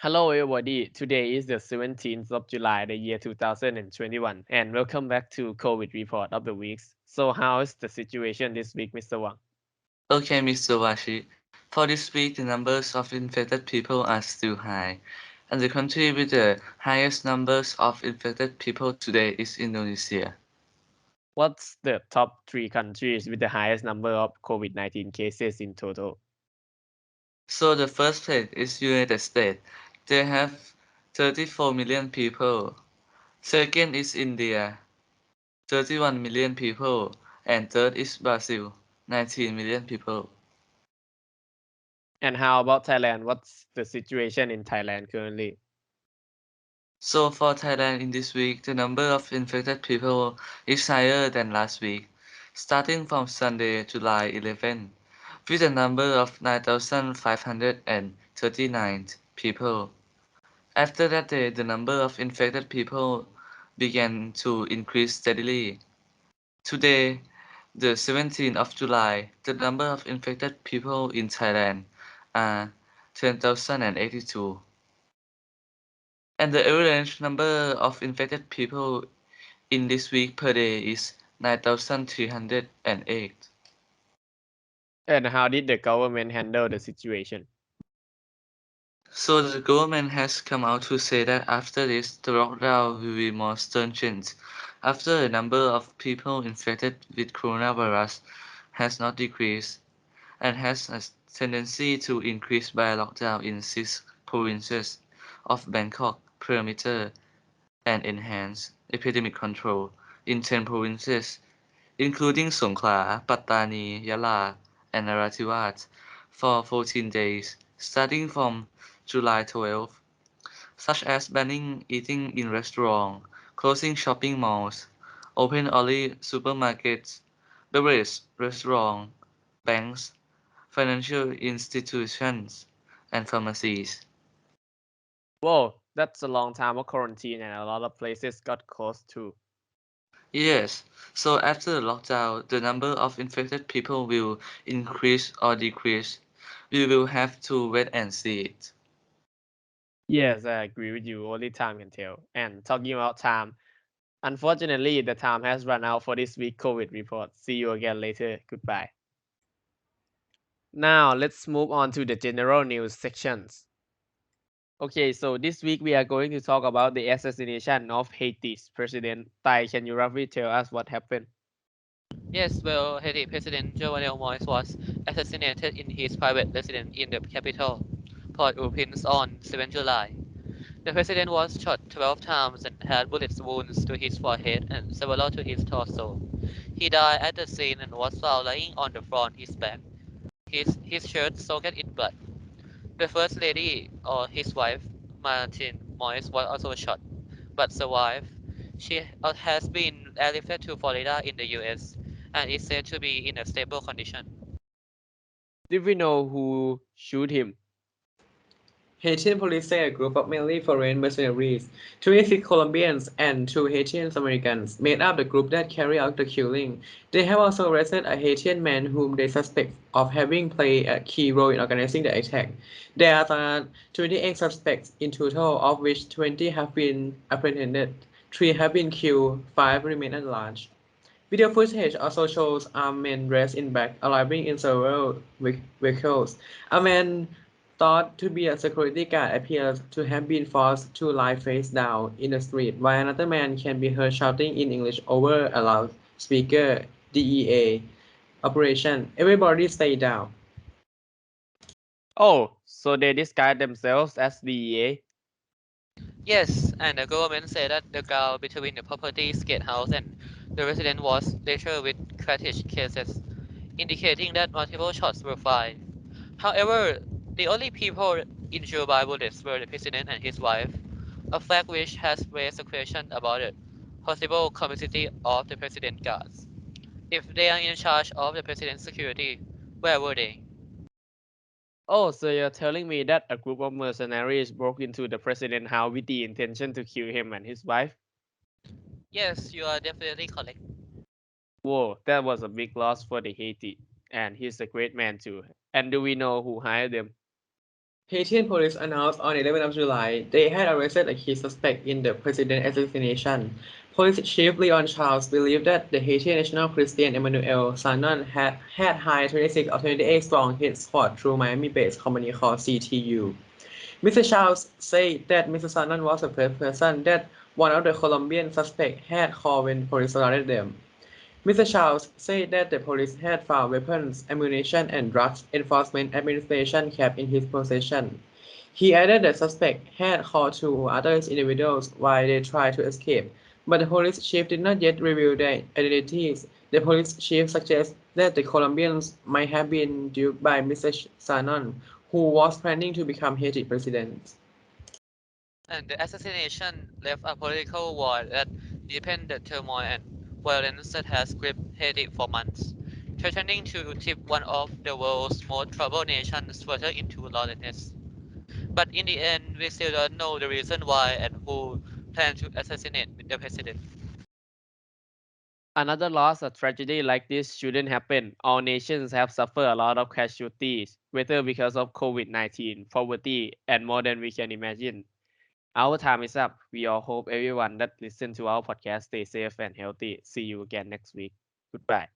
Hello, everybody. Today is the 17th of July, the year 2021, and welcome back to COVID Report of the Weeks. So, how is the situation this week, Mr. Wang? Okay, Mr. Washi. For this week, the numbers of infected people are still high, and the country with the highest numbers of infected people today is Indonesia. What's the top three countries with the highest number of COVID-19 cases in total? So the first place is United States. They have 34 million people. Second is India, 31 million people, and third is Brazil, 19 million people. And how about Thailand? What's the situation in Thailand currently? So for Thailand in this week, the number of infected people is higher than last week, starting from Sunday, July 11, with a number of 9,539 people. After that day, the number of infected people began to increase steadily. Today, the 17th of July, the number of infected people in Thailand are 10,082. And the average number of infected people in this week per day is 9,308. And how did the government handle the situation? So the government has come out to say that after this, the lockdown will be more stringent. After the number of people infected with coronavirus has not decreased and has a tendency to increase by lockdown in 6 provinces of Bangkok perimeter and enhance epidemic control in 10 provinces including Songkhla, Pattani, Yala, and Narathiwat, for 14 days, starting from July 12, such as banning eating in restaurants, closing shopping malls, open only supermarkets, beverage restaurants, banks, financial institutions, and pharmacies. Whoa, that's a long time of quarantine, and a lot of places got closed too. Yes, so after the lockdown, the number of infected people will increase or decrease. We will have to wait and see it. Yes, I agree with you. Only time can tell. And talking about time, unfortunately, the time has run out for this week COVID report. See you again later. Goodbye. Now, let's move on to the general news sections. Okay, so this week we are going to talk about the assassination of Haiti's president. Tai, can you roughly tell us what happened? Yes, well, Haiti President Jovenel Moise was assassinated in his private residence in the capital, Port-au-Prince on 7 July. The president was shot 12 times and had bullet wounds to his forehead and several to his torso. He died at the scene and was found lying on the floor on his back, his shirt soaked in blood. The First Lady, or his wife, Martine Moise, was also shot, but survived. She has been airlifted to Florida in the US and is said to be in a stable condition. Did we know who shoot him? Haitian police say a group of mainly foreign mercenaries, 26 Colombians and 2 Haitian Americans, made up the group that carried out the killing. They have also arrested a Haitian man whom they suspect of having played a key role in organizing the attack. There are 28 suspects in total, of which 20 have been apprehended, 3 have been killed, 5 remain at large. Video footage also shows armed men dressed in black arriving in several vehicles. A man thought to be a security guard appears to have been forced to lie face down in the street, while another man can be heard shouting in English over a loudspeaker. DEA operation. Everybody stay down. Oh, so they disguised themselves as DEA? Yes, and the government said that the gap between the property's gatehouse and the residence was littered with cartridge cases, indicating that multiple shots were fired. However, the only people injured by bullets were the president and his wife, a fact which has raised a question about the possible complicity of the president guards. If they are in charge of the president's security, where were they? Oh, so you're telling me that a group of mercenaries broke into the president's house with the intention to kill him and his wife? Yes, you are definitely correct. Whoa, that was a big loss for the Haiti. And he's a great man too. And do we know who hired them? Haitian police announced on 11th of July they had arrested a key suspect in the president assassination. Police Chief Leon Charles believed that the Haitian national Christian Emmanuel Sanon had hired 26 or 28 strong hit squad through Miami-based company called CTU. Mr. Charles said that Mr. Sanon was the first person that one of the Colombian suspects had called when police surrounded them. Mr. Charles said that the police had found weapons, ammunition, and drugs enforcement administration kept in his possession. He added that suspect had called two other individuals while they tried to escape, but the police chief did not yet reveal their identities. The police chief suggests that the Colombians might have been duped by Mr. Sanon, who was planning to become Haiti president. And the assassination left a political void that deepened the turmoil and violence that has gripped Haiti for months, threatening to tip one of the world's most troubled nations further into lawlessness. But in the end, we still don't know the reason why and who planned to assassinate the president. Another loss or tragedy like this shouldn't happen. All nations have suffered a lot of casualties, whether because of COVID-19, poverty, and more than we can imagine. Our time is up. We all hope everyone that listen to our podcast stay safe and healthy. See you again next week. Goodbye.